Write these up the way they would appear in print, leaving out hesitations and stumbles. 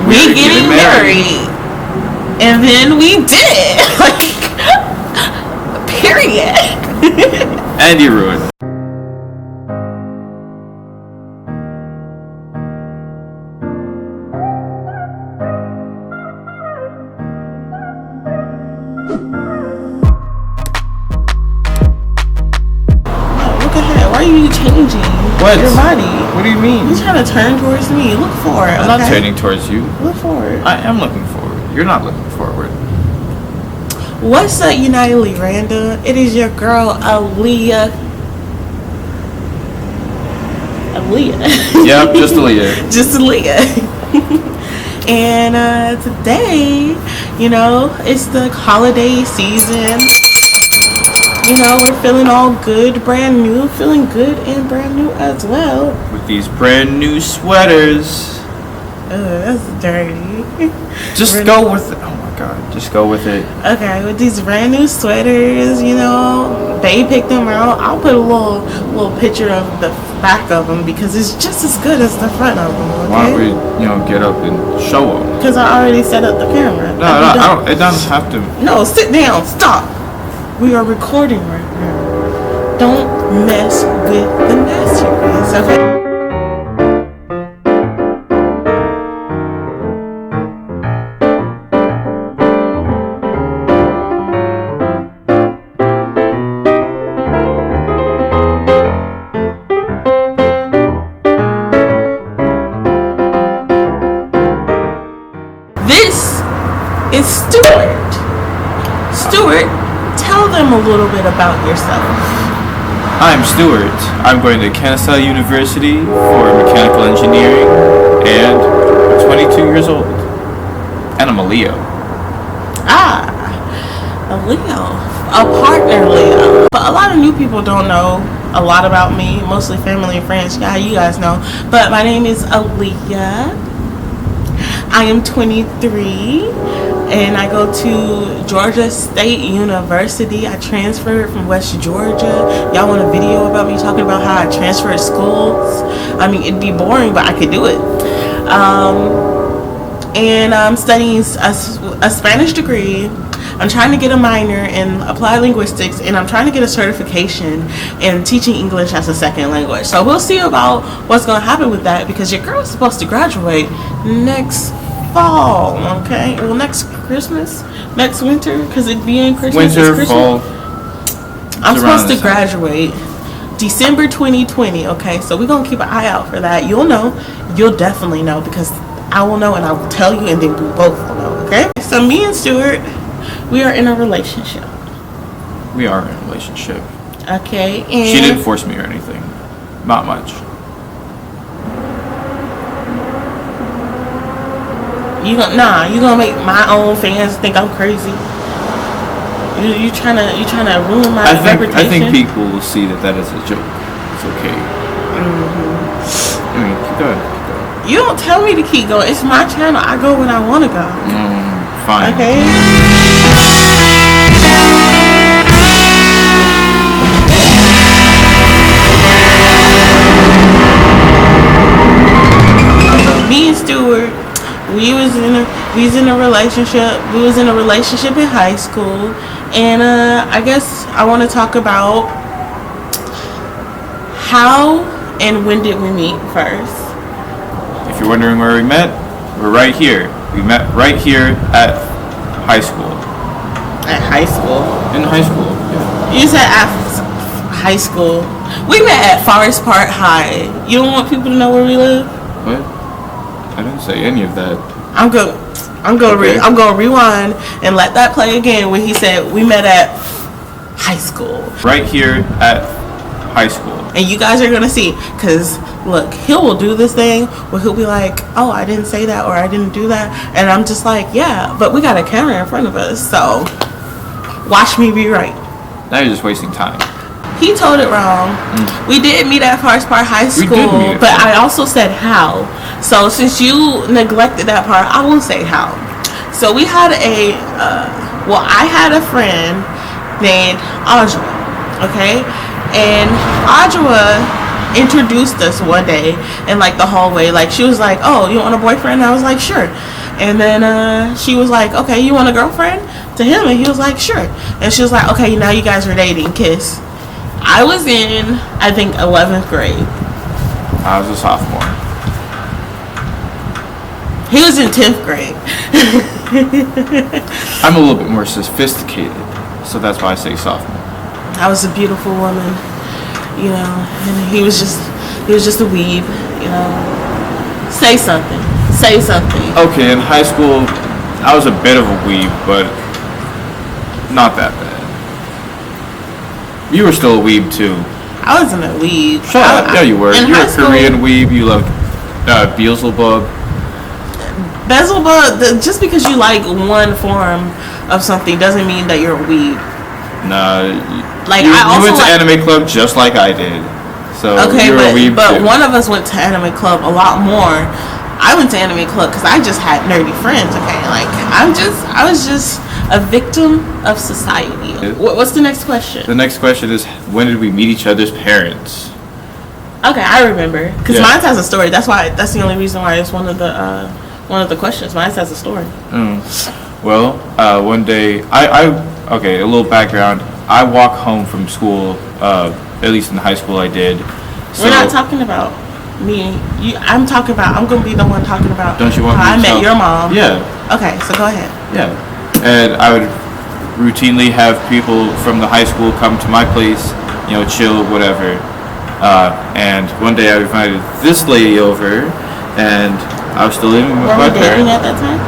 we're getting married. And then we did it. Like, period. And you ruined it. Why are you changing your body? What do you mean? You're trying to turn towards me. Look forward. I'm not turning towards you. Look forward. I am looking forward. You're not looking forward. What's up, United Lyranda? It is your girl, Alia. Yep, just Alia. Just Alia. And today, you know, it's the holiday season. You know, we're feeling all good, brand new, feeling good and brand new as well. With these brand new sweaters. That's dirty. Just go with it. Oh my god, just go with it. Okay, with these brand new sweaters, you know, they picked them out. I'll put a little picture of the back of them because it's just as good as the front of them. Okay? Why don't we, you know, get up and show them? Because I already set up the camera. No, I don't. It doesn't have to. No, sit down. Stop. We are recording right now. Don't mess with the masterpiece, okay? This is Stuart. Stuart, tell them a little bit about yourself. I'm Stuart. I'm going to Kennesaw University for mechanical engineering, and I'm 22 years old. And I'm a Leo. Ah, a Leo. A partner Leo. But a lot of new people don't know a lot about me, mostly family and friends. Yeah, you guys know. But my name is Alia. I am 23. And I go to Georgia State University. I transferred from West Georgia. Y'all want a video about me talking about how I transferred schools? I mean, it'd be boring, but I could do it. And I'm studying a Spanish degree. I'm trying to get a minor in applied linguistics, and I'm trying to get a certification in teaching English as a second language. So we'll see about what's going to happen with that, because your girl's supposed to graduate next fall, okay? Well, next Christmas, next winter, because it'd be in Christmas. Winter, fall. I'm supposed to graduate December 2020, okay? So we're going to keep an eye out for that. You'll know. You'll definitely know, because I will know and I will tell you, and then we both will know, okay? So me and Stuart, we are in a relationship. We are in a relationship. Okay, and she didn't force me or anything. Not much. You gonna make my own fans think I'm crazy. You trying to ruin my reputation. I think people will see that is a joke. It's okay. I mean, keep going. You don't tell me to keep going. It's my channel. I go when I want to go. Fine. Okay. Me and Stuart, we was in a relationship. We was in a relationship in high school, and I guess I want to talk about how and when did we meet first. If you're wondering where we met, we're right here. We met right here at high school. At high school? In high school, yeah. You said at high school. We met at Forest Park High. You don't want people to know where we live? What? I didn't say any of that. I'm gonna rewind and let that play again when he said we met at high school. Right here at high school. And you guys are gonna see, cause look, he will do this thing where he'll be like, "Oh, I didn't say that," or "I didn't do that," and I'm just like, "Yeah, but we got a camera in front of us, so watch me be right." Now you're just wasting time. He told it wrong. We did meet at Forest Park High School, but I also said how. So since you neglected that part, I will say how. So we had I had a friend named Audra, okay? And Audra introduced us one day in like the hallway. Like she was like, "Oh, you want a boyfriend?" And I was like, "Sure." And then she was like, "Okay, you want a girlfriend?" To him, and he was like, "Sure." And she was like, "Okay, now you guys are dating, kiss." I was in, I think, 11th grade. I was a sophomore. He was in 10th grade. I'm a little bit more sophisticated, so that's why I say sophomore. I was a beautiful woman, you know, and he was just a weeb, you know. Say something. Say something. Okay, in high school, I was a bit of a weeb, but not that bad. You were still a weeb too. I wasn't a weeb. Shut up. Yeah, you were. In You're high a school, Korean weeb. You loved Beelzebub. Beelzebub, just because you like one form of something doesn't mean that you're a weeb. Nah. Like, you went to like anime club just like I did. So okay, you're a weeb but too. one of us went to anime club a lot more. I went to anime club because I just had nerdy friends. Okay, like I was just a victim of society. What's the next question? The next question is, when did we meet each other's parents? Okay, I remember because mine has a story. That's the only reason why it's one of the questions. Mine has a story. Well, one day okay, a little background. I walk home from school. At least in high school, I did. So, we're not talking about me. I'm going to be the one talking about. Don't you want how me to I met your mom? Yeah. Okay, so go ahead. Yeah. And I would routinely have people from the high school come to my place, you know, chill, whatever. And one day I invited this lady over, and I was still living with my parents. Were we dating at that time?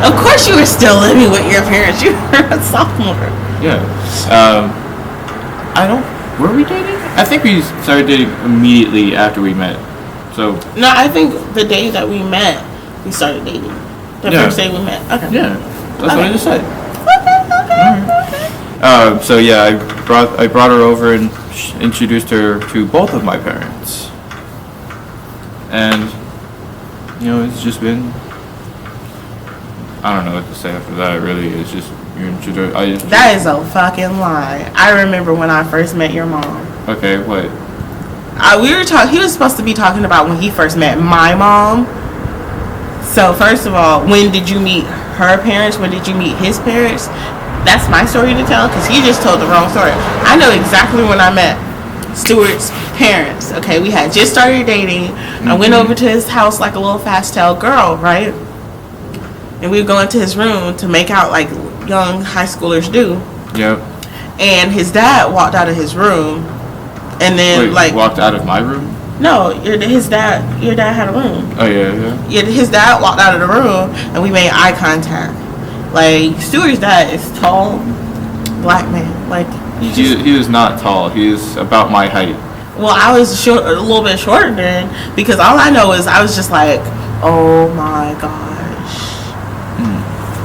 Of course you were still living with your parents. You were a sophomore. Yeah. Were we dating? I think we started dating immediately after we met. So. No, I think the day that we met, we started dating. The first day we met. Okay. Yeah. That's what I just said. Okay. So yeah, I brought her over and introduced her to both of my parents, and you know, it's just been, I don't know what to say after that. Really, it's just that is a fucking lie. I remember when I first met your mom. Okay, what? We were talking. He was supposed to be talking about when he first met my mom. So first of all, when did you meet her parents? When did you meet his parents? That's my story to tell because he just told the wrong story. I know exactly when I met Stuart's parents. Okay, we had just started dating. I went over to his house like a little fast-tailed girl, right? And we would go into his room to make out like young high schoolers do. Yep. And his dad walked out of his room, and then walked out of my room. No, your dad had a room. Oh yeah. Yeah, his dad walked out of the room, and we made eye contact. Like Stuart's dad is tall, black man. Like he is not tall. He is about my height. Well, I was a little bit shorter then, because all I know is I was just like, oh my gosh.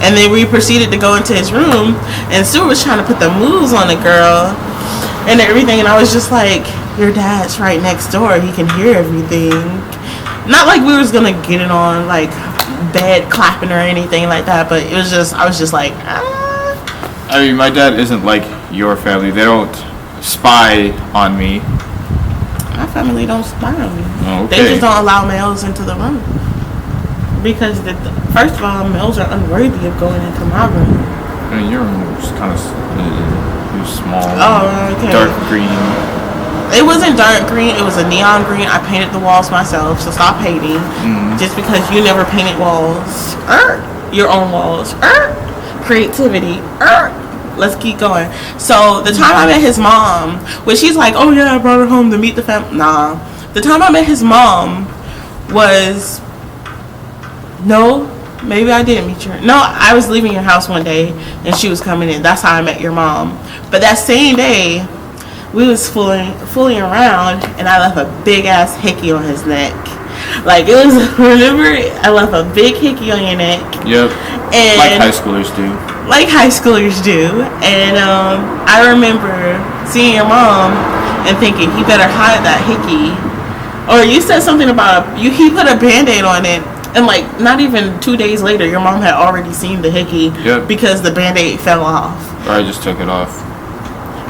And then we proceeded to go into his room, and Stuart was trying to put the moves on the girl and everything, and I was just like, your dad's right next door, he can hear everything. Not like we was gonna get it on like bed clapping or anything like that, but I was just like, ah. I mean, my dad isn't like your family. They don't spy on me. My family don't spy on me. Oh, okay. They just don't allow males into the room. Because, first of all, males are unworthy of going into my room. I mean, your room was kind of small. Oh, okay. Dark green. It wasn't dark green. It was a neon green. I painted the walls myself, so stop hating. Just because you never painted walls. Your own walls. Creativity. Let's keep going. So, the time I met his mom, when she's like, oh yeah, I brought her home to meet the family. Nah. The time I met his mom was... No, maybe I didn't meet your... No, I was leaving your house one day, and she was coming in. That's how I met your mom. But that same day, we was fooling around, and I left a big-ass hickey on his neck. Like, it was... Remember? I left a big hickey on your neck. Yep. And like high schoolers do. Like high schoolers do. And I remember seeing your mom and thinking, he better hide that hickey. Or you said something about... He put a Band-Aid on it. And like not even 2 days later, your mom had already seen the hickey because the Band-Aid fell off. Or I just took it off.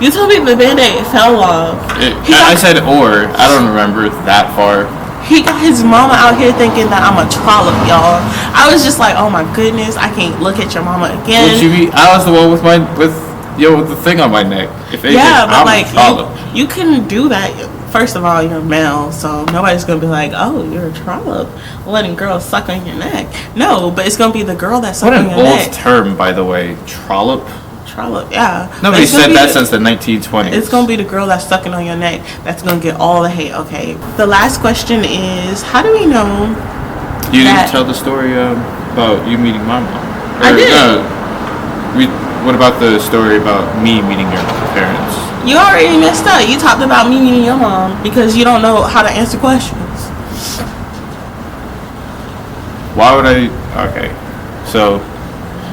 You told me the Band-Aid fell off. I said or. I don't remember that far. He got his mama out here thinking that I'm a trollop, y'all. I was just like, oh my goodness, I can't look at your mama again. What you mean? I was the one with the thing on my neck. If anything, yeah, but I'm like a trollop. you couldn't do that. First of all, you're male, so nobody's gonna be like, "Oh, you're a trollop, letting girls suck on your neck." No, but it's gonna be the girl that sucks on your neck. What an old term, by the way, trollop. Trollop, yeah. Nobody said that since the 1920s. It's gonna be the girl that's sucking on your neck that's gonna get all the hate. Okay. The last question is, how do we know? You didn't tell the story about you meeting my mom. I did. What about the story about me meeting your parents? You already messed up. You talked about me meeting your mom because you don't know how to answer questions. Why would I? Okay, so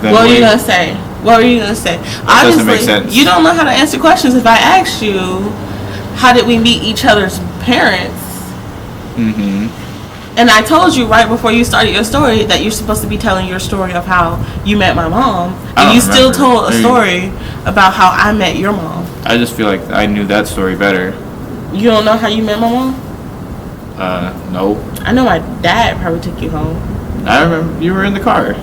then what were you gonna say? What were you gonna say? That doesn't make sense. You don't know how to answer questions. If I asked you, how did we meet each other's parents? Mm-hmm. And I told you right before you started your story that you're supposed to be telling your story of how you met my mom, and you still told a story about how I met your mom. I just feel like I knew that story better. You don't know how you met my mom? No. I know my dad probably took you home. I remember you were in the car.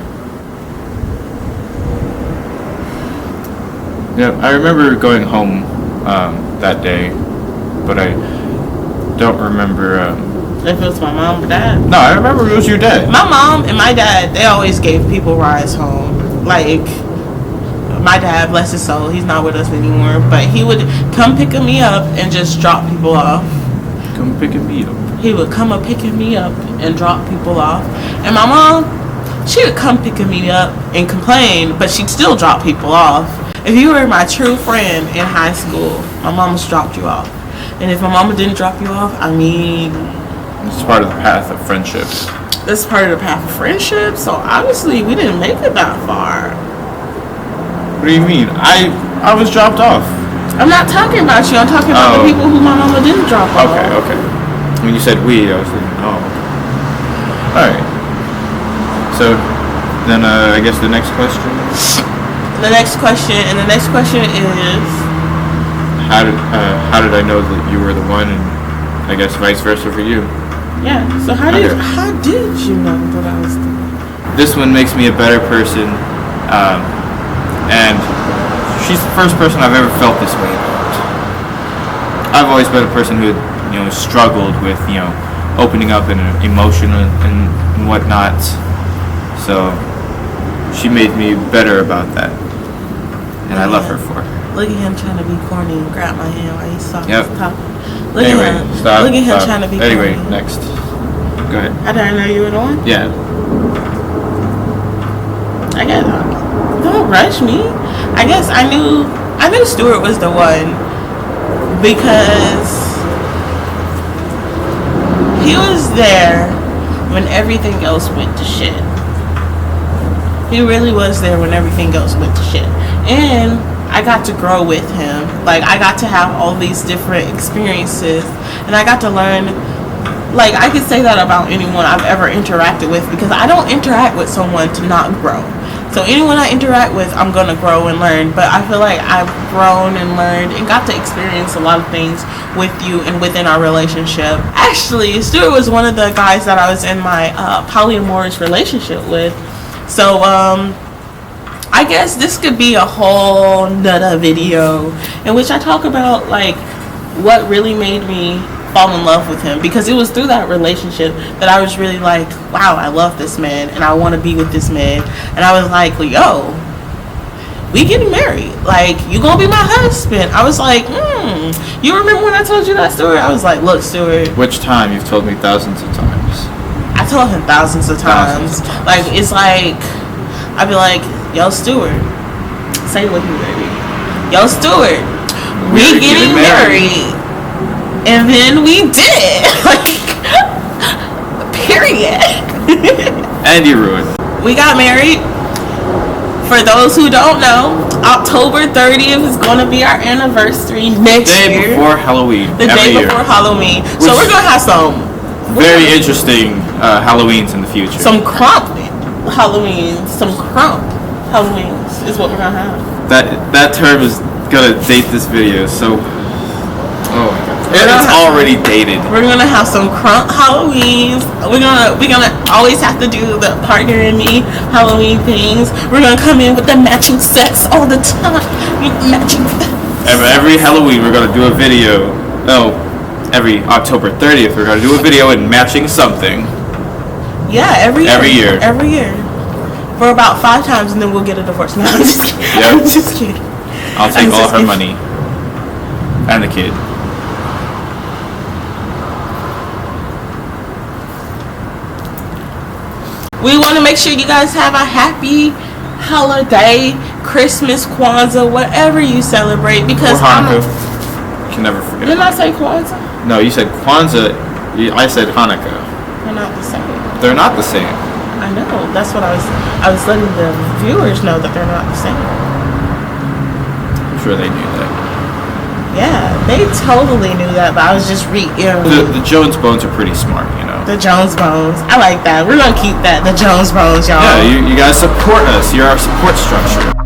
Yeah, I remember going home that day, but I don't remember. If it was my mom or dad? No, I remember it was your dad. My mom and my dad, they always gave people rides home. Like, my dad, bless his soul, he's not with us anymore, but he would come picking me up and just drop people off. Come picking me up. He would come up picking me up and drop people off. And my mom, she would come picking me up and complain, but she'd still drop people off. If you were my true friend in high school, my mama's dropped you off. And if my mama didn't drop you off, I mean... It's part of the path of friendship. This is part of the path of friendship, so obviously we didn't make it that far. What do you mean? I was dropped off. I'm not talking about you. I'm talking about the people who my mama didn't drop off. Okay. When you said we, I was thinking, oh. Alright. So, then I guess the next question? The next question is... How did I know that you were the one, and I guess vice versa for you? Yeah, so how did you know that I was the one? This one makes me a better person, and she's the first person I've ever felt this way about. I've always been a person who had, struggled with, opening up in emotion and whatnot. So she made me better about that, and I love her for it. Look at him trying to be corny and grab my hand while he's talking. Yep. Look at him. Stop. Look at him trying to be corny. Anyway, next. Go ahead. How did I know you were the one? Yeah. Don't rush me. I guess I knew Stuart was the one because he was there when everything else went to shit. He really was there when everything else went to shit. And I got to grow with him. Like, I got to have all these different experiences, and I got to learn. Like, I could say that about anyone I've ever interacted with, because I don't interact with someone to not grow. So anyone I interact with, I'm gonna grow and learn. But I feel like I've grown and learned and got to experience a lot of things with you and within our relationship. Actually, Stuart was one of the guys that I was in my polyamorous relationship with. So I guess this could be a whole nother video in which I talk about like what really made me fall in love with him, because it was through that relationship that I was really like, wow, I love this man and I want to be with this man. And I was like, yo, we getting married, like, you gonna be my husband. I was like, you remember when I told you that story? I was like, look, Stuart. Which time? You've told me thousands of times. I told him thousands of times. Like, it's like, I'd be like, yo, Stuart, say it with me, baby. Yo, Stuart, we getting married. And then we did. Like, period. And you ruined. We got married. For those who don't know, October 30th is going to be our anniversary next year. The day before Halloween. The day before Halloween. So we're going to have some very interesting Halloweens in the future. Some crump Halloweens. Some crump Halloweens is what we're going to have. That term is Gonna date this video. So, oh my god, it's already dated. We're gonna have some crunk Halloweens. We're gonna always have to do the partner and me Halloween things. We're gonna come in with the matching sets all the time. Matching sets. Every Halloween, we're gonna do a video. No, every October 30th, we're gonna do a video in matching something. Yeah, every year. Every year. Every year. For about 5 times, and then we'll get a divorce. No, I'm just kidding. Yep. I'm just kidding. I'll take all her money and the kid. We want to make sure you guys have a happy holiday, Christmas, Kwanzaa, whatever you celebrate. Because or Hanukkah. Can never forget. Didn't I say Kwanzaa? No, you said Kwanzaa. I said Hanukkah. They're not the same. They're not the same. I know. That's what I was letting the viewers know that they're not the same. I'm sure they knew that. Yeah, they totally knew that, but I was just reiterating. The Jones Bones are pretty smart, you know. The Jones Bones. I like that. We're gonna keep that. The Jones Bones, y'all. Yeah, you guys support us. You're our support structure.